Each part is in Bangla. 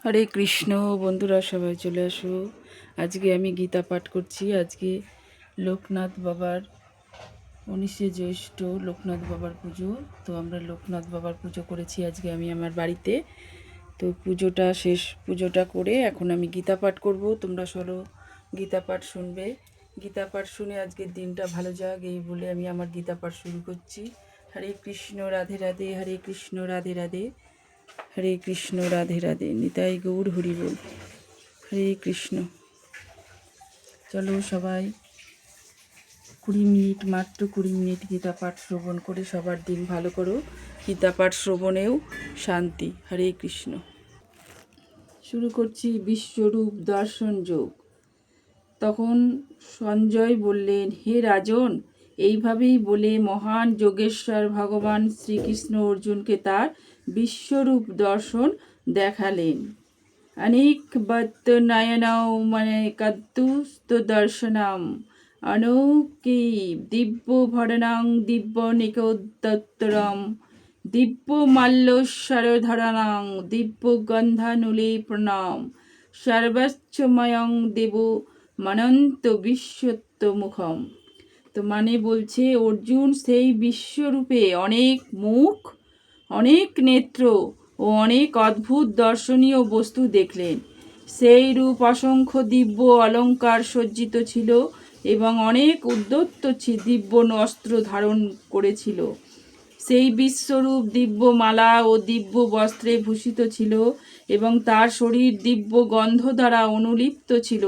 হরে কৃষ্ণ। বন্ধুরা সবাই চলে আসো। আজকে আমি গীতা পাঠ করছি। আজকে লোকনাথ বাবার 19শে জ্যৈষ্ঠ লোকনাথ বাবার পুজো। তো আমরা লোকনাথ বাবার পুজো করেছি আজকে আমি আমার বাড়িতে। তো পুজোটা করে এখন আমি গীতা পাঠ করব। তোমরা সরো গীতা পাঠ শুনবে। গীতা পাঠ শুনে আজকের দিনটা ভালো যাক এই বলে আমি আমার গীতা পাঠ শুরু করছি। হরে কৃষ্ণ রাধে রাধে, হরে কৃষ্ণ রাধে রাধে, হরে কৃষ্ণ রাধে রাধে, নিতাই গৌর হরি বল। হরে কৃষ্ণ। চলো সবাই 20 মিনিট, মাত্র 20 মিনিট গীতা পাঠ শ্রবণ করে সবার দিন ভালো করো। গীতা পাঠ শ্রবণেও শান্তি। হরে কৃষ্ণ। শুরু করছি বিশ্বরূপ দর্শন যোগ। তখন সঞ্জয় বললেন, হে রাজন, এইভাবেই বলে মহান যোগেশ্বর ভগবান শ্রীকৃষ্ণ অর্জুনকে তার বিশ্বরূপ দর্শন দেখালেন। অনেক বত্ত নয়নৌ মানে কদ্দুস্ত দর্শনম অনৌকি দিব্য ভরণং দিব্য নিকোত্তরম দিব্য মাল্যস্বরধরণং দিব্য গন্ধানুলেপনম সর্বচ্ছময়ং দেব মনন্ত বিশ্বত্ব মুখম। তো মানে বলছে অর্জুন সেই বিশ্বরূপে অনেক মুখ, অনেক নেত্র ও অনেক অদ্ভুত দর্শনীয় বস্তু দেখলেন। সেই রূপ অসংখ্য দিব্য অলঙ্কার সজ্জিত ছিল এবং অনেক উদ্যত দিব্য অস্ত্র ধারণ করেছিল। সেই বিশ্বরূপ দিব্য মালা ও দিব্য বস্ত্রে ভূষিত ছিল এবং তার শরীর দিব্য গন্ধ দ্বারা অনুলিপ্ত ছিল।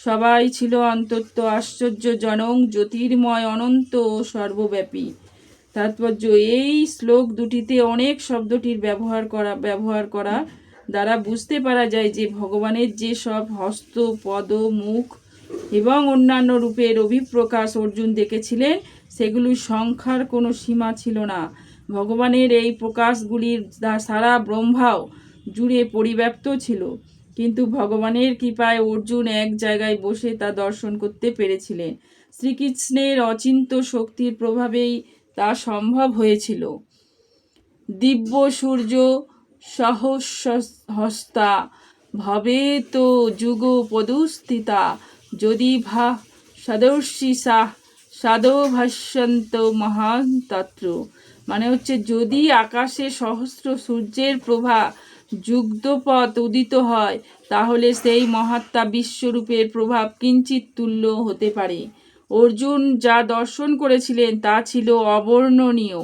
সবাই ছিল অন্তত আশ্চর্যজনক, জ্যোতির্ময়, অনন্ত ও সর্বব্যাপী। তাৎপর্য, এই শ্লোক দুটিতে অনেক শব্দটির ব্যবহার করা দ্বারা বুঝতে পারা যায় যে ভগবানের যে সব হস্ত, পদ, মুখ এবং অন্যান্য রূপের অভিপ্রকাশ অর্জুন দেখেছিলেন সেগুলির সংখ্যার কোনো সীমা ছিল না। ভগবানের এই প্রকাশগুলির সারা ব্রহ্মাও জুড়ে পরিব্যাপ্ত ছিল, কিন্তু ভগবানের কৃপায় অর্জুন এক জায়গায় বসে তা দর্শন করতে পেরেছিলেন। শ্রীকৃষ্ণের অচিন্ত্য শক্তির প্রভাবেই তা সম্ভব হয়েছিল। দিব্য সূর্য সহস্রহস্তা ভবেত যুগপদুস্থিতা যদি ভা সদর্শি সাহ সাধো ভাষ্যন্ত মহান তত্র। মানে হচ্ছে, যদি আকাশে সহস্র সূর্যের প্রভা যুগপৎ উদিত হয় তাহলে সেই মহাত্মা বিশ্বরূপের প্রভাব কিঞ্চিত তুল্য হতে পারে। অর্জুন যা দর্শন করেছিলেন তা ছিল অবর্ণনীয়।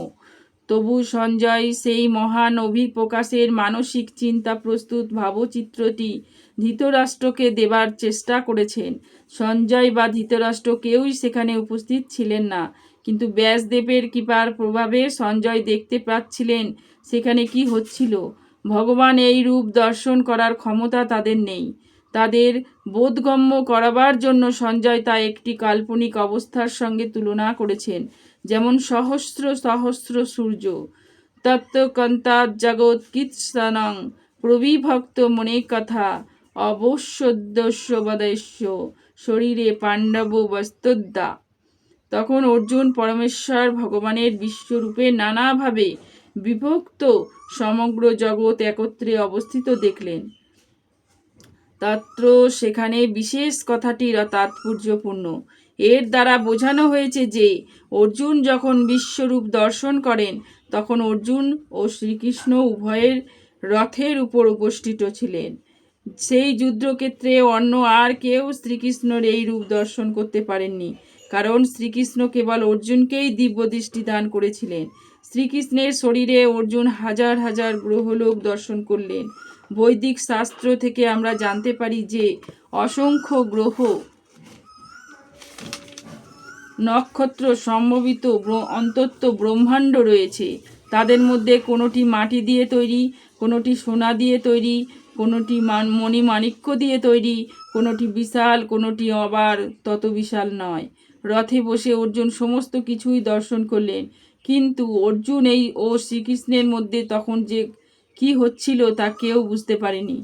তবু সঞ্জয় সেই মহান অভিপ্রকাশের মানসিক চিন্তা প্রস্তুত ভাবচিত্রটি ধৃতরাষ্ট্রকে দেবার চেষ্টা করেছেন। সঞ্জয় বা ধৃতরাষ্ট্র কেউই সেখানে উপস্থিত ছিলেন না, কিন্তু ব্যাসদেবের কৃপার প্রভাবে সঞ্জয় দেখতে পাচ্ছিলেন সেখানে কি হচ্ছিল। ভগবান এই রূপ দর্শন করার ক্ষমতা তাদের নেই। তাদের বোধগম্য করাবার জন্য সঞ্জয় তা একটি কাল্পনিক অবস্থার সঙ্গে তুলনা করেছেন, যেমন সহস্র সহস্র সূর্য। তত্ত্বকন্তাৎ জগৎ কীৎসনং প্রবিভক্ত মনে কথা অবশ্যদস্য শরীরে পাণ্ডব বস্তদ্দা। তখন অর্জুন পরমেশ্বর ভগবানের বিশ্বরূপে নানাভাবে বিভক্ত সমগ্র জগৎ একত্রে অবস্থিত দেখলেন। তত্র সেখানে বিশেষ কথাটি তাৎপর্যপূর্ণ। এর দ্বারা বোঝানো হয়েছে যে অর্জুন যখন বিশ্বরূপ দর্শন করেন তখন অর্জুন ও শ্রীকৃষ্ণ উভয়ের রথের উপর উপস্থিত ছিলেন। সেই যুদ্ধক্ষেত্রে অন্য আর কেউ শ্রীকৃষ্ণর এই রূপ দর্শন করতে পারেননি, কারণ শ্রীকৃষ্ণ কেবল অর্জুনকেই দিব্য দৃষ্টি দান করেছিলেন। শ্রীকৃষ্ণের শরীরে অর্জুন হাজার হাজার গ্রহলোক দর্শন করলেন। বৈদিক শাস্ত্র থেকে আমরা জানতে পারি যে অসংখ্য গ্রহ নক্ষত্র সমবেত অন্তত ব্রহ্মাণ্ড রয়েছে। তাদের মধ্যে কোনোটি মাটি দিয়ে তৈরি, কোনোটি সোনা দিয়ে তৈরি, কোনোটি মণিমাণিক্য দিয়ে তৈরি, কোনোটি বিশাল, কোনোটি আবার তত বিশাল নয়। রথে বসে অর্জুন সমস্ত কিছুই দর্শন করলেন, কিন্তু অর্জুন ও শ্রীকৃষ্ণের মধ্যে তখন যে কি হচ্ছিল তা কেউ বুঝতে পারেনি।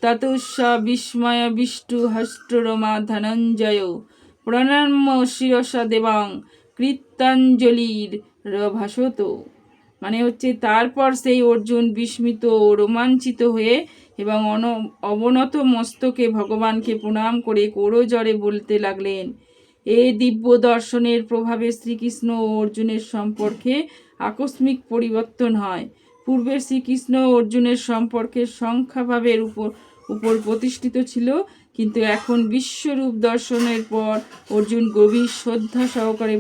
ততস্য বিস্ময় বিষ্টু হষ্টরমা ধনঞ্জয় প্রণাম্য শিরসা দেবাং কৃতাঞ্জলির ভাসত। মানে হচ্ছে, তারপর সেই অর্জুন বিস্মিত ও রোমাঞ্চিত হয়ে এবং অবনত মস্তকে ভগবানকে প্রণাম করে করজোড়ে বলতে লাগলেন, এই দিব্য দর্শনের প্রভাবে শ্রীকৃষ্ণ ও অর্জুনের সম্পর্কে আকস্মিক পরিবর্তন হয়। পূর্বে শ্রীকৃষ্ণ ও অর্জুনের সম্পর্কের সংখ্যাভাবের উপর প্রতিষ্ঠিত ছিল, কিন্তু এখন বিশ্বরূপ দর্শনের পর অর্জুন গভীর শ্রদ্ধা সহকারে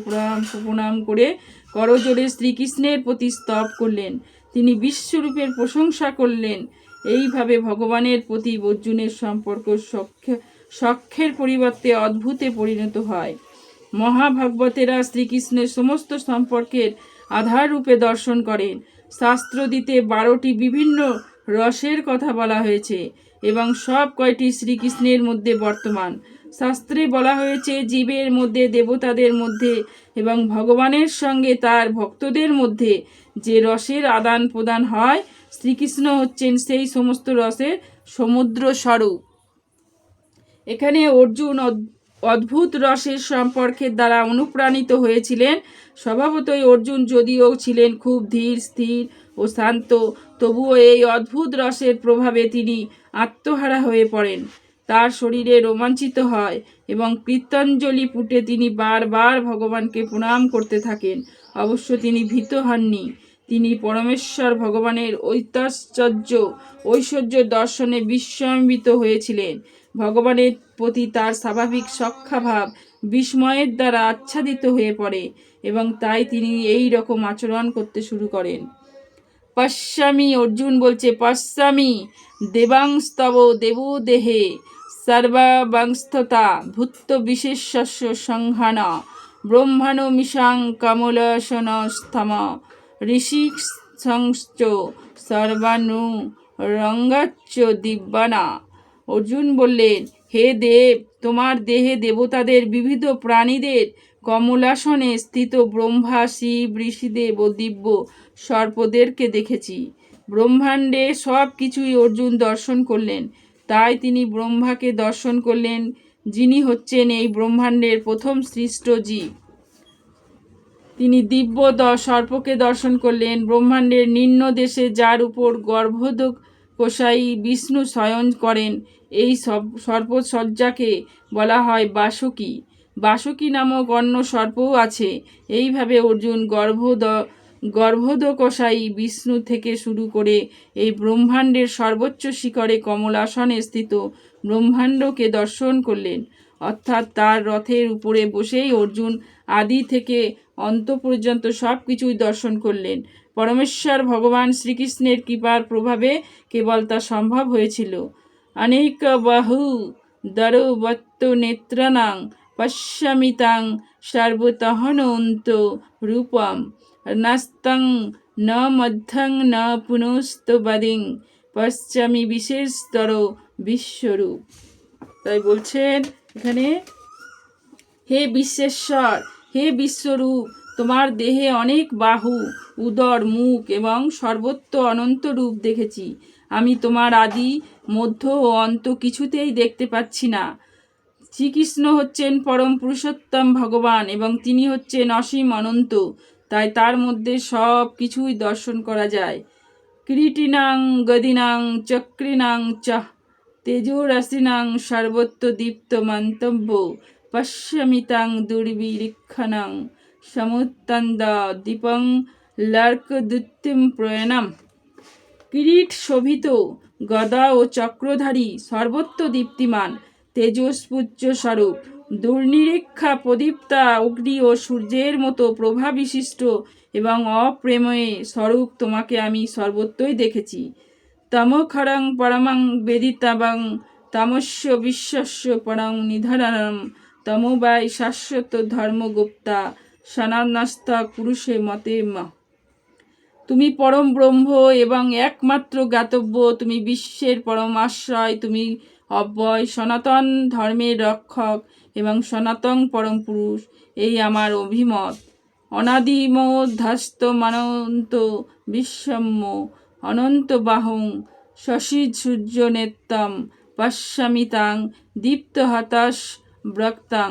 প্রণাম করে করজোড়ে শ্রীকৃষ্ণের প্রতি স্তব করলেন। তিনি বিশ্বরূপের প্রশংসা করলেন। এইভাবে ভগবানের প্রতি অর্জুনের সম্পর্ক সখ্যের পরিবর্তে অদ্ভুতে পরিণত হয়। মহাভাগবতেরা শ্রীকৃষ্ণের সমস্ত সম্পর্কের আধার রূপে দর্শন করেন। শাস্ত্রদিতে 12টি বিভিন্ন রসের কথা বলা হয়েছে এবং সব কয়টি শ্রীকৃষ্ণের মধ্যে বর্তমান। শাস্ত্রে বলা হয়েছে জীবের মধ্যে, দেবতাদের মধ্যে এবং ভগবানের সঙ্গে তার ভক্তদের মধ্যে যে রসের আদান প্রদান হয়, শ্রীকৃষ্ণ হচ্ছেন সেই সমস্ত রসের সমুদ্র স্বরূপ। এখানে অর্জুন অদ্ভুত রসের সম্পর্কের দ্বারা অনুপ্রাণিত হয়েছিলেন। স্বভাবতই অর্জুন যদিও ছিলেন খুব ধীর, স্থির ও শান্ত, তবুও এই অদ্ভুত রসের প্রভাবে তিনি আত্মহারা হয়ে পড়েন। তার শরীরে রোমাঞ্চিত হয় এবং কৃতাঞ্জলি পুটে তিনি বারবার ভগবানকে প্রণাম করতে থাকেন। অবশ্য তিনি ভীত হননি। তিনি পরমেশ্বর ভগবানের ঐশ্বর্য দর্শনে বিস্ময়িত হয়েছিলেন। ভগবানের প্রতি তার স্বাভাবিক সখ্যাভাব বিস্ময়ের দ্বারা আচ্ছাদিত হয়ে পড়ে এবং তাই তিনি এই রকম আচরণ করতে শুরু করেন। পশ্যামি, অর্জুন বলছে, পশ্যামি দেবাংস্তব দেবো দেহে সর্বাংস্ততা ভূত্ব বিশেষস্য সংহানা ব্রহ্মাণো মিশাং কমলসনস্তম ঋষিক সংশ্চ সর্বানু রঙ্গাচ্চ দিব্যানা। অর্জুন বললেন, হে দেব, তোমার দেহে দেবতাদের, বিবিধ প্রাণীদের, কমলাসনে স্থিত ব্রহ্মা, শিব, ঋষিদেব ও দিব্য সর্পদেরকে দেখেছি। ব্রহ্মাণ্ডে সব কিছুই অর্জুন দর্শন করলেন। তাই তিনি ব্রহ্মাকে দর্শন করলেন, যিনি হচ্ছেন এই ব্রহ্মাণ্ডের প্রথম সৃষ্ট জীব। তিনি দিব্য সর্পকে দর্শন করলেন, ব্রহ্মাণ্ডের নিম্ন দেশে, যার উপর গর্ভোদক কোষাই বিষ্ণু শয়ন করেন। এই সর্পসজ্জাকে বলা হয় বাসুকী। বাসুকী নামক অন্য সর্পও আছে। এইভাবে অর্জুন গর্ভোদকশায়ী বিষ্ণু থেকে শুরু করে এই ব্রহ্মাণ্ডের সর্বোচ্চ শিখরে কমলাসনে স্থিত ব্রহ্মাণ্ডকে দর্শন করলেন। অর্থাৎ তার রথের উপরে বসেই অর্জুন আদি থেকে অন্ত পর্যন্ত সব কিছুই দর্শন করলেন। পরমেশ্বর ভগবান শ্রীকৃষ্ণের কৃপার প্রভাবে কেবল তা সম্ভব হয়েছিল। অনেক বাহু দরবত্ত নেত্রানাং পশ্যামিতাং সর্বতহনন্ত রূপম নাস্তং ন মধ্যং ন পুনস্তবাদিং পশ্চামি বিশেষতর বিশ্বরূপ। তাই বলছেন এখানে, হে বিশ্বেশ্বর, হে বিশ্বরূপ, তোমার দেহে অনেক বাহু, উদর, মুখ এবং সর্বত্র অনন্ত রূপ দেখেছি। আমি তোমার আদি, মধ্য ও অন্ত কিছুতেই দেখতে পাচ্ছি না। শ্রীকৃষ্ণ হচ্ছেন পরম পুরুষোত্তম ভগবান এবং তিনি হচ্ছেন অসীম অনন্ত। তাই তার মধ্যে সব কিছুই দর্শন করা যায়। কিরীটিনাং গদিনাং চক্রিনাং চ তেজোরাশিনাং সর্বত্র দীপ্ত মন্তব্য পশ্যামিতাং দুর্বিরীক্ষণাং সমুত্তন্দ দীপং লর্কদুত্তিম প্রয়াণম। কিরীট শোভিত, গদা ও চক্রধারী, সর্বত্র দীপ্তিমান, তেজস্পুজ্জ স্বরূপ, দুর্নিরীক্ষা প্রদীপ্তা অগ্নি ও সূর্যের মতো প্রভা বিশিষ্ট এবং অপ্রেময়ে স্বরূপ তোমাকে আমি সর্বত্রই দেখেছি। তমোখরং পরমং বেদিতাবং তমস্য বিশ্বস্য পরং নিধারণম তমোবাই শাশ্বত ধর্মগুপ্তা সনাতনস্থা পুরুষে মতে ম। তুমি পরম ব্রহ্ম এবং একমাত্র জ্ঞাতব্য, তুমি বিশ্বের পরম আশ্রয়, তুমি অব্যয় সনাতন ধর্মের রক্ষক এবং সনাতন পরম পুরুষ। এই আমার অভিমত। অনাদিমধ্যাস্ত মানন্ত বিশ্বম্য অনন্ত বাহুং শশী সূর্য নেত্তম পশ্যামিতাং দীপ্ত হতাশ ব্রক্তাং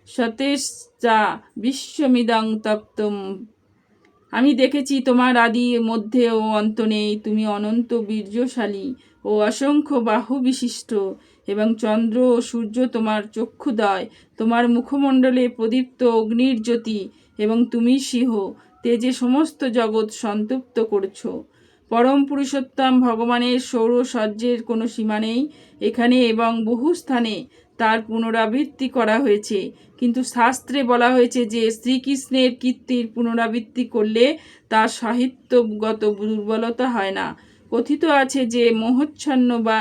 সতেশ্চা বিশ্বমিদং তপ্তম। আমি দেখেছি তোমার আদি, মধ্যে ও অন্ত নেই। তুমি অনন্ত বীর্যশালী, ও অসংখ্য বাহু বিশিষ্ট, এবং চন্দ্র ও সূর্য তোমার চক্ষুদয়, তোমার মুখমণ্ডলে প্রদীপ্ত অগ্নির জ্যোতি, এবং তুমি সিংহ তেজে সমস্ত জগৎ সন্তপ্ত করছ। পরম পুরুষোত্তম ভগবানের সৌরসহ্যের কোনো সীমা নেই এখানে, এবং বহু স্থানে তার পুনরাবৃত্তি করা হয়েছে। কিন্তু শাস্ত্রে বলা হয়েছে যে শ্রীকৃষ্ণের কীর্তির পুনরাবৃত্তি করলে তার সাহিত্যগত দুর্বলতা হয় না। কথিত আছে যে মোহচ্ছন্ন বা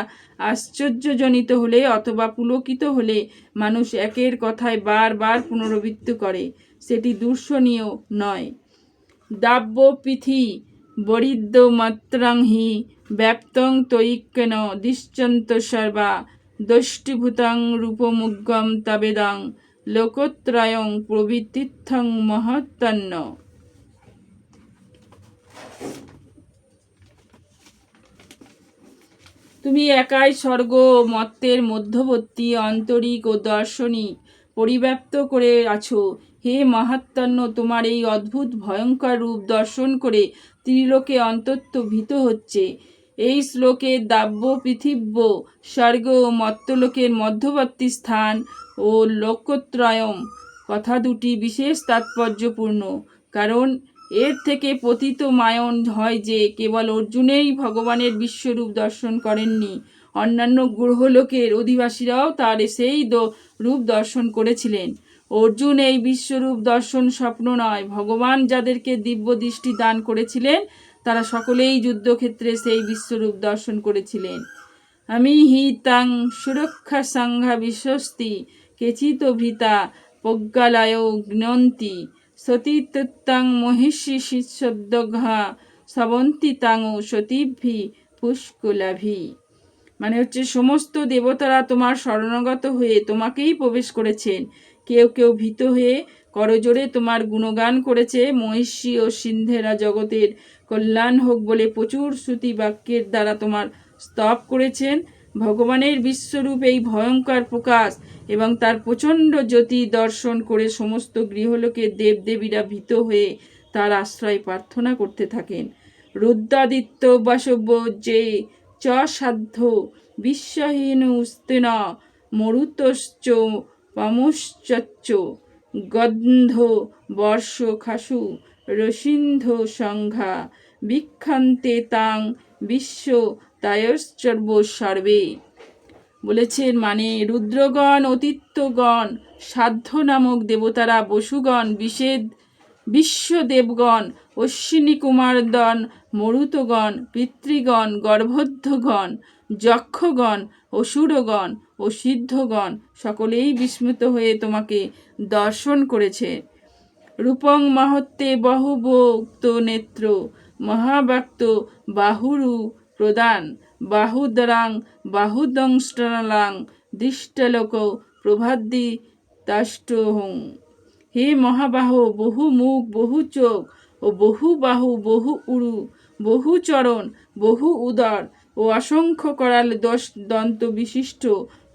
আশ্চর্যজনিত হলে অথবা পুলকিত হলে মানুষ একের কথায় বারবার পুনরাবৃত্তি করে, সেটি দূষণীয় নয়। দাব্য পৃথি বরিদ্য মাত্রাং হি ব্যাপ্তং তৈক্যেন দিশ্চন্ত সর্বা দষ্টিভূতাং রূপমুগ্গম তাবেদাং লোকত্রয়ং প্রবৃত্তিথং মহত্তন্ন। তুমি একাই স্বর্গ ও মর্ত্যের মধ্যবর্তী আন্তরিক ও দার্শনিক পরিব্যাপ্ত করে আছো। হে মহাত্মন্য, তোমার এই অদ্ভুত ভয়ঙ্কর রূপ দর্শন করে ত্রিলোকে অন্তত ভীত হচ্ছে। এই শ্লোকে দাব্য পৃথিব্য স্বর্গ ও মর্ত্যলোকের মধ্যবর্তী স্থান ও লোকত্রয়ম কথা দুটি বিশেষ তাৎপর্যপূর্ণ, কারণ এর থেকে প্রতীত মায়ন হয় যে কেবল অর্জুনেই ভগবানের বিশ্বরূপ দর্শন করেননি, অন্যান্য গ্রহলোকের অধিবাসীরাও তার সেই রূপ দর্শন করেছিলেন। অর্জুন এই বিশ্বরূপ দর্শন স্বপ্ন নয়, ভগবান যাদেরকে দিব্য দৃষ্টি দান করেছিলেন তারা সকলেই যুদ্ধক্ষেত্রে সেই বিশ্বরূপ দর্শন করেছিলেন। আমি হি তাং সুরক্ষা সংঘা বিশ্বস্তি কেচিত ভীতা প্রজ্ঞালয় জ্ঞন্তি সতীত্তাং মহিষী শিষ্যদ্ঘা সবন্তি তাং সতীভি পুষ্কুলাভি। মানে হচ্ছে সমস্ত দেবতারা তোমার শরণাগত হয়ে তোমাকেই প্রবেশ করেছেন। কেউ কেউ ভীত হয়ে করজোরে তোমার গুণগান করেছে। মহিষী ও সিন্ধেরা জগতের কল্যাণ হোক বলে প্রচুর শ্রুতি বাক্যের দ্বারা তোমার স্তব করেছেন। ভগবানের বিশ্বরূপ এই ভয়ঙ্কর প্রকাশ এবং তার প্রচণ্ড জ্যোতি দর্শন করে সমস্ত গৃহলোকের দেবদেবীরা ভীত হয়ে তার আশ্রয় প্রার্থনা করতে থাকেন। রুদ্রাদিত্য বাসব্য যে চ সাধ্য বিশ্বহীন উস্তেন মরুতশ্চ পামুশ্চ গন্ধ বর্ষ খাসু রসিন্ধ সংঘা বিক্ষন্তে তাং বিশ্ব তায়শ্চর্ব সর্বে। বলেছেন মানে রুদ্রগণ, অতীত্যগণ, সাধ্য নামক দেবতারা, বসুগণ, বিশ্বদেবগণ, অশ্বিনী কুমারগণ, মরুতগণ, পিতৃগণ, গর্ভোদ্ধগণ, যক্ষগণ, অসুরগণ ও সিদ্ধগণ সকলেই বিস্মিত হয়ে তোমাকে দর্শন করেছে। রূপং মহত্তে বহুভক্ত নেত্র মহাব্যক্ত বাহুরু প্রদান বাহুদরাং বাহুদংষ্টলাং দৃষ্টলোক প্রভাদ্দি তাষ্টহং। হে মহাবাহ, বহু মুখ, বহু চোখ ও বহু বাহু, বহু উরু, বহু চরণ, বহু উদর ও অসংখ্য করাল দন্ত বিশিষ্ট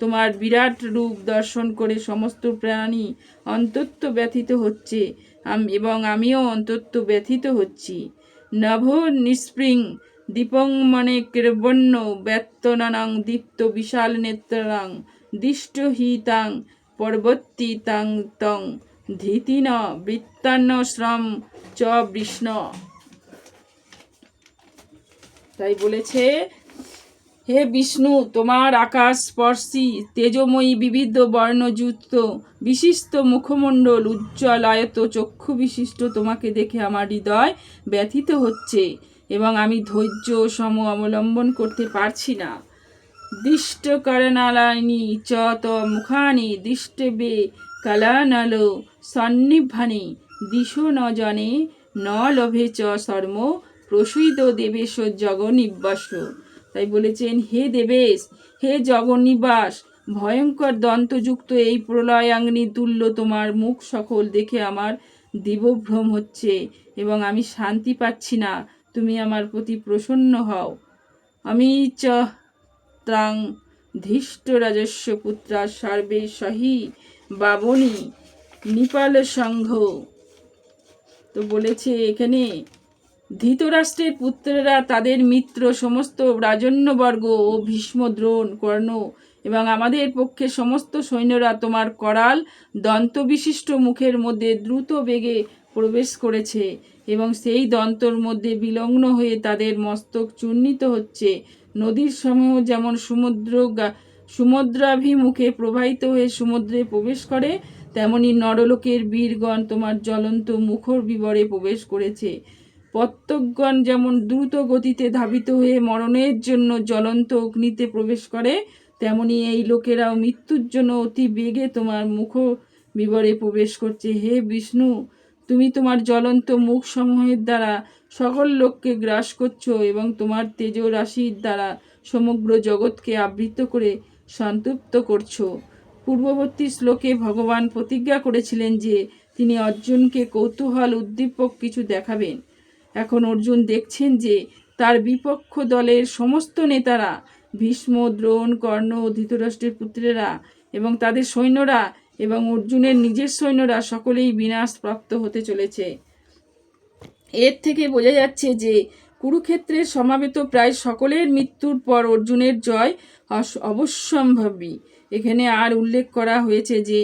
তোমার বিরাট রূপ দর্শন করে সমস্ত প্রাণী অন্তত ব্যথিত হচ্ছে, এবং আমিও অন্তত ব্যথিত হচ্ছি। নভ নিস্পৃং দীপং মনে কের্বণ্য ব্যত্তনাং দীপ্ত বিশাল নেত্রাং দিষ্টহিতাং পর্বতী তাং তং ধীতিন বৃত্তান্ন শ্রম চ বৃষ্ণ। তাই বলেছে, হে বিষ্ণু, তোমার আকাশ স্পর্শী তেজময়ী বিবিধ বর্ণযুক্ত বিশিষ্ট মুখমণ্ডল, উজ্জ্বল আয়ত চক্ষু বিশিষ্ট তোমাকে দেখে আমার হৃদয় ব্যথিত হচ্ছে এবং আমি ধৈর্য সম অবলম্বন করতে পারছি না। দিষ্ট করণালানি চ ত মুখানি দিষ্টবে কলানল সন্নিভানি দিশো ন জনে ন লভে চ শর্ম প্রসূত দেবেশ জগনিবাস। তাই বলেছেন, হে দেবেশ, হে জগন্নিবাস, ভয়ঙ্কর দন্তযুক্ত এই প্রলয়াগ্নি তুল্য তোমার মুখ সকল দেখে আমার দিবভ্রম হচ্ছে এবং আমি শান্তি পাচ্ছি না। তুমি আমার প্রতি প্রসন্ন হও। আমি চ ত্রাং ধৃষ্ট রাজস্ব পুত্রা সর্বে সহি বাবনী নিপাল সংঘ। তো বলেছে এখানে ধৃতরাষ্ট্রের পুত্রেরা তাদের মিত্র সমস্ত রাজন্যবর্গ ও ভীষ্ম, দ্রোণ, কর্ণ এবং আমাদের পক্ষে সমস্ত সৈন্যরা তোমার করাল দন্তবিশিষ্ট মুখের মধ্যে দ্রুত বেগে প্রবেশ করেছে এবং সেই দন্তর মধ্যে বিলগ্ন হয়ে তাদের মস্তক চূর্ণিত হচ্ছে। নদীর সমূহ যেমন সমুদ্রাভিমুখে প্রবাহিত হয়ে সমুদ্রে প্রবেশ করে, তেমনি নরলোকের বীরগণ তোমার জ্বলন্ত মুখর বিবরে প্রবেশ করেছে। প্রত্যেকগণ যেমন দ্রুত গতিতে ধাবিত হয়ে মরণের জন্য জ্বলন্ত অগ্নিতে প্রবেশ করে, তেমনি এই লোকেরাও মৃত্যুর জন্য অতি বেগে তোমার মুখ বিবরে প্রবেশ করছে। হে বিষ্ণু, তুমি তোমার জ্বলন্ত মুখ সমূহের দ্বারা সকল লোককে গ্রাস করছো এবং তোমার তেজ রাশির দ্বারা সমগ্র জগৎকে আবৃত করে সন্তুষ্ট করছো। পূর্ববর্তী শ্লোকে ভগবান প্রতিজ্ঞা করেছিলেন যে তিনি অর্জুনকে কৌতূহল উদ্দীপক কিছু দেখাবেন। এখন অর্জুন দেখছেন যে তার বিপক্ষ দলের সমস্ত নেতারা ভীষ্ম, দ্রোণ, কর্ণ, ধৃতরাষ্ট্রের পুত্রেরা এবং তাদের সৈন্যরা এবং অর্জুনের নিজের সৈন্যরা সকলেই বিনাশ প্রাপ্ত হতে চলেছে। এর থেকে বোঝা যাচ্ছে যে কুরুক্ষেত্রের সমাবেত প্রায় সকলের মৃত্যুর পর অর্জুনের জয় অবশ্যম্ভাবী। এখানে আর উল্লেখ করা হয়েছে যে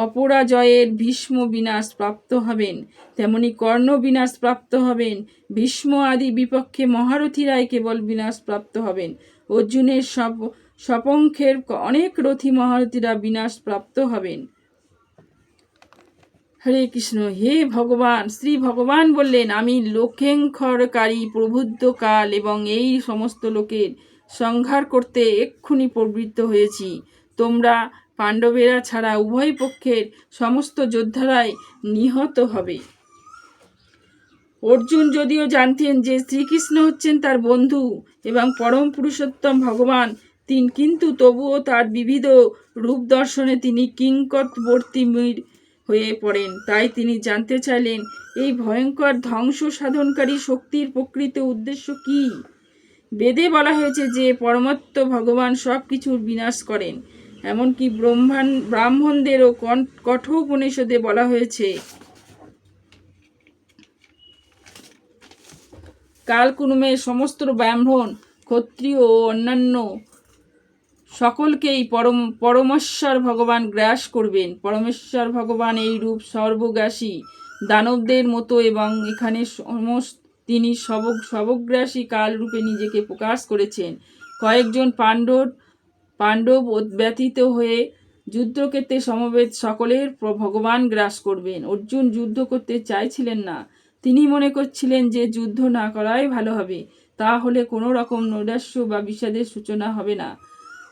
অপরাজয়ের ভীষ্ম বিনাশ প্রাপ্ত হবেন, তেমনি কর্ণ বিনাশ প্রাপ্ত হবেন। ভীষ্ম আদি বিপক্ষে মহারথীরাই কেবল বিনাশ প্রাপ্ত হবেন। অর্জুনের সপক্ষের অনেক রথী মহারথীরা বিনাশ প্রাপ্ত হবেন। হরে কৃষ্ণ। হে ভগবান, শ্রী ভগবান বললেন, আমি লোকেঙ্খরকারী প্রবুদ্ধ কাল এবং এই সমস্ত লোকের সংহার করতে এক্ষুনি প্রবৃত্ত হয়েছি। তোমরা পাণ্ডবেরা ছাড়া উভয় পক্ষের সমস্ত যোদ্ধারাই নিহত হবে। অর্জুন যদিও জানতেন যে শ্রীকৃষ্ণ হচ্ছেন তার বন্ধু এবং পরম পুরুষোত্তম ভগবান, কিন্তু তবুও তার বিবিধ রূপ দর্শনে তিনি কিংকর্তবর্তী হয়ে পড়েন। তাই তিনি জানতে চাইলেন, এই ভয়ঙ্কর ধ্বংস সাধনকারী শক্তির প্রকৃত উদ্দেশ্য কি। বেদে বলা হয়েছে যে পরমাত্ম ভগবান সব কিছুর বিনাশ করেন। এমনকি ব্রাহ্মণদেরও কঠোপনিষদে বলা হয়েছে, কালকুনুমের সমস্ত ব্রাহ্মণ, ক্ষত্রিয় ও অন্যান্য সকলকেই পরমেশ্বর ভগবান গ্রাস করবেন। পরমেশ্বর ভগবান এই রূপ সর্বগ্রাসী দানবদের মতো এবং এখানে তিনি সবগ্রাসী কাল রূপে নিজেকে প্রকাশ করেছেন। কয়েকজন পাণ্ডব ব্যতীত হয়ে যুদ্ধক্ষেত্রে সমবেত সকলের ভগবান গ্রাস করবেন। অর্জুন যুদ্ধ করতে চাইছিলেন না। তিনি মনে করছিলেন যে যুদ্ধ না করাই ভালো হবে, তাহলে কোনো রকম নৈরাশ্য বা বিষাদের সূচনা হবে না।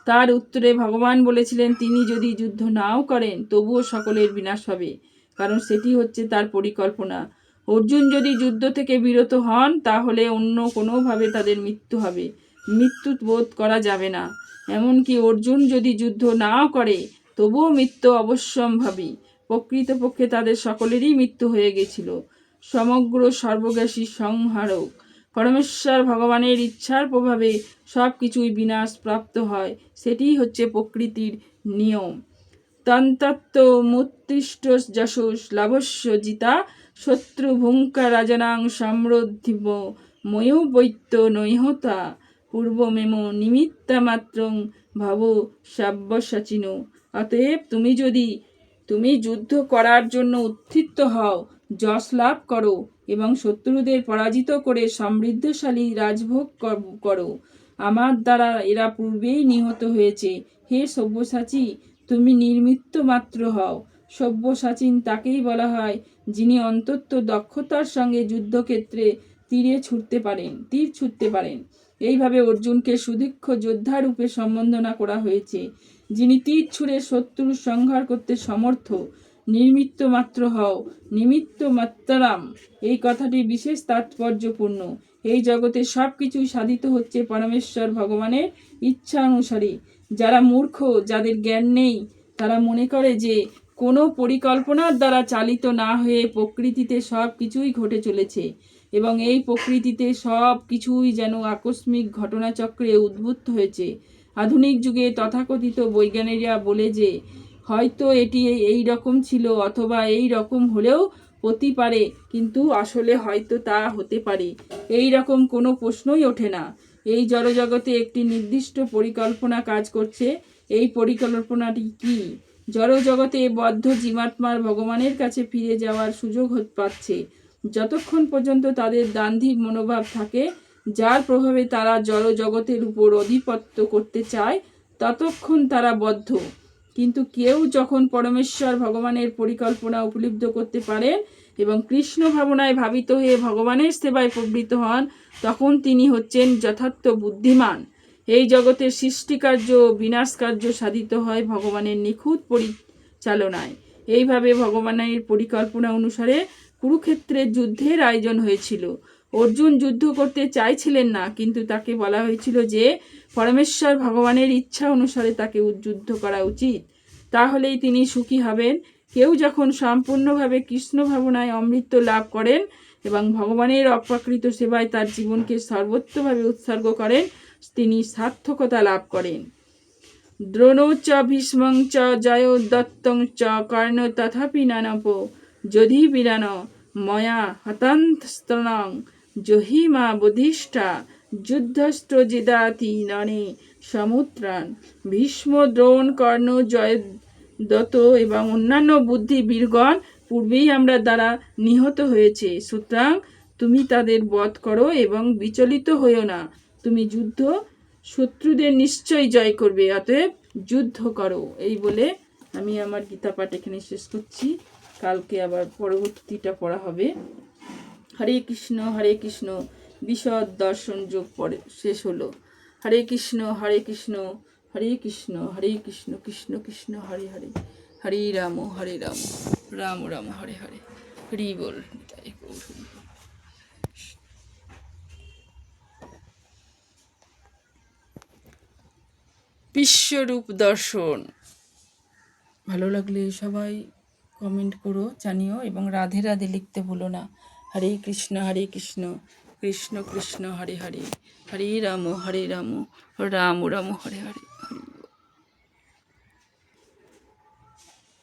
তার উত্তরে ভগবান বলেছিলেন, তিনি যদি যুদ্ধ নাও করেন তবুও সকলের বিনাশ হবে, কারণ সেটি হচ্ছে তার পরিকল্পনা। অর্জুন যদি যুদ্ধ থেকে বিরত হন তাহলে অন্য কোনোভাবে তাদের মৃত্যু হবে, মৃত্যু বোধ করা যাবে না। এমনকি অর্জুন যদি যুদ্ধ নাও করে তবুও মৃত্যু অবশ্যম্ভাবী। প্রকৃতপক্ষে তাদের সকলেরই মৃত্যু হয়ে গেছিল। সমগ্র সর্বগ্রাসী সংহারক পরমেশ্বর ভগবানের ইচ্ছার প্রভাবে সব কিছুই বিনাশ প্রাপ্ত হয়, সেটিই হচ্ছে প্রকৃতির নিয়ম। তন্তত্ব মুত্তিষ্ঠ যশোস লাভস্য জিতা শত্রু ভুঙ্কা রাজনাং সমৃদ্ধিব ময়ূ বৈত্য নৈহতা পূর্বমেম নিমিত্তা মাত্রং ভাব সাব্যসাচিন। অতএব তুমি যুদ্ধ করার জন্য উত্থিত হও, যশ লাভ করো এবং শত্রুদের পরাজিত করে সমৃদ্ধশালী রাজভোগ করো। আমার দ্বারা এরা পূর্বেই নিহত হয়েছে। হে সব্যসাচী, তুমি নির্মিত্ত মাত্র হও। সব্যসাচীন তাকেই বলা হয় যিনি অত্যন্ত দক্ষতার সঙ্গে যুদ্ধক্ষেত্রে তীর ছুটতে পারেন। এইভাবে অর্জুনকে সুদীক্ষ যোদ্ধা রূপে সম্বোধনা করা হয়েছে, যিনি তীর ছুঁড়ে শত্রুর সংহার করতে সমর্থ। নির্মিত্ত মাত্র হও, নিমিত্ত মাত্রাম, এই কথাটি বিশেষ তাৎপর্যপূর্ণ। এই জগতে সব কিছুই সাধিত হচ্ছে পরমেশ্বর ভগবানের ইচ্ছা অনুসারে। যারা মূর্খ, যাদের জ্ঞান নেই, তারা মনে করে যে কোনো পরিকল্পনার দ্বারা চালিত না হয়ে প্রকৃতিতে সব কিছুই ঘটে চলেছে এবং এই প্রকৃতিতে সব কিছুই যেন আকস্মিক ঘটনাচক্রে উদ্ভূত হয়েছে। আধুনিক যুগে তথাকথিত বৈজ্ঞানিকরা বলে যে হয়তো এটি এই রকম ছিল, অথবা এই রকম হলেও হতে পারে, কিন্তু আসলে হয়তো তা হতে পারে, এই রকম কোনো প্রশ্নই ওঠে না। এই জড়জগতে একটি নির্দিষ্ট পরিকল্পনা কাজ করছে। এই পরিকল্পনাটি কি? জড়জগতে বদ্ধ জীবাত্মার ভগবানের কাছে ফিরে যাওয়ার সুযোগ পাচ্ছে যতক্ষণ পর্যন্ত তাদের দান্ধিক মনোভাব থাকে, যার প্রভাবে তারা জড়জগতের উপর আধিপত্য করতে চায়, ততক্ষণ তারা বদ্ধ। কিন্তু কেউ যখন পরমেশ্বর ভগবানের পরিকল্পনা উপলব্ধি করতে পারেন এবং কৃষ্ণ ভাবনায় ভাবিত হয়ে ভগবানের সেবায় প্রবৃত্ত হন, তখন তিনি হচ্ছেন যথার্থ বুদ্ধিমান। এই জগতের সৃষ্টিকার্য ও বিনাশকার্য সাধিত হয় ভগবানের নিখুঁত পরিচালনায়। এইভাবে ভগবানের পরিকল্পনা অনুসারে কুরুক্ষেত্রের যুদ্ধের আয়োজন হয়েছিল। অর্জুন যুদ্ধ করতে চাইছিলেন না, কিন্তু তাকে বলা হয়েছিল যে পরমেশ্বর ভগবানের ইচ্ছা অনুসারে তাকে যুদ্ধ করা উচিত, তাহলেই তিনি সুখী হবেন। কেউ যখন সম্পূর্ণভাবে কৃষ্ণ ভাবনায় অমৃত লাভ করেন এবং ভগবানের অপ্রাকৃত সেবায় তার জীবনকে সর্বোচ্চভাবে উৎসর্গ করেন, তিনি সার্থকতা লাভ করেন। দ্রোণ চ ভীষ্মং চ জয়দত্তং চ কর্ণ তথাপি নানপ যধি বিরান ময়া হতান্তস্তনং জহি মা বধিষ্ঠা যুদ্ধস্ত্র জিদাতি ননে সমুত্রাণ। ভীষ্ম, দ্রোণ, কর্ণ, জয়দত্ত এবং অন্যান্য বুদ্ধি বীরগণ পূর্বেই আমরা দ্বারা নিহত হয়েছে। সুতরাং তুমি তাদের বধ করো এবং বিচলিত হইও না। তুমি যুদ্ধ শত্রুদের নিশ্চয়ই জয় করবে, অতএব যুদ্ধ করো। এই বলে আমি আমার গীতা পাঠ এখানে শেষ করছি। কালকে আবার পরবর্তীটা পড়া হবে। হরে কৃষ্ণ বিশদ দর্শন যোগ পরে শেষ হলো। হরে কৃষ্ণ হরে কৃষ্ণ হরে কৃষ্ণ কৃষ্ণ কৃষ্ণ হরে হরে, হরে রাম রাম রাম হরে হরে। হরি বল। বিশ্বরূপ দর্শন ভালো লাগলে সবাই কমেন্ট করো, জানিও, এবং রাধে রাধে লিখতে ভুলো না। হরে কৃষ্ণ কৃষ্ণ কৃষ্ণ হরে হরে, হরে রাম রাম রাম হরে হরে।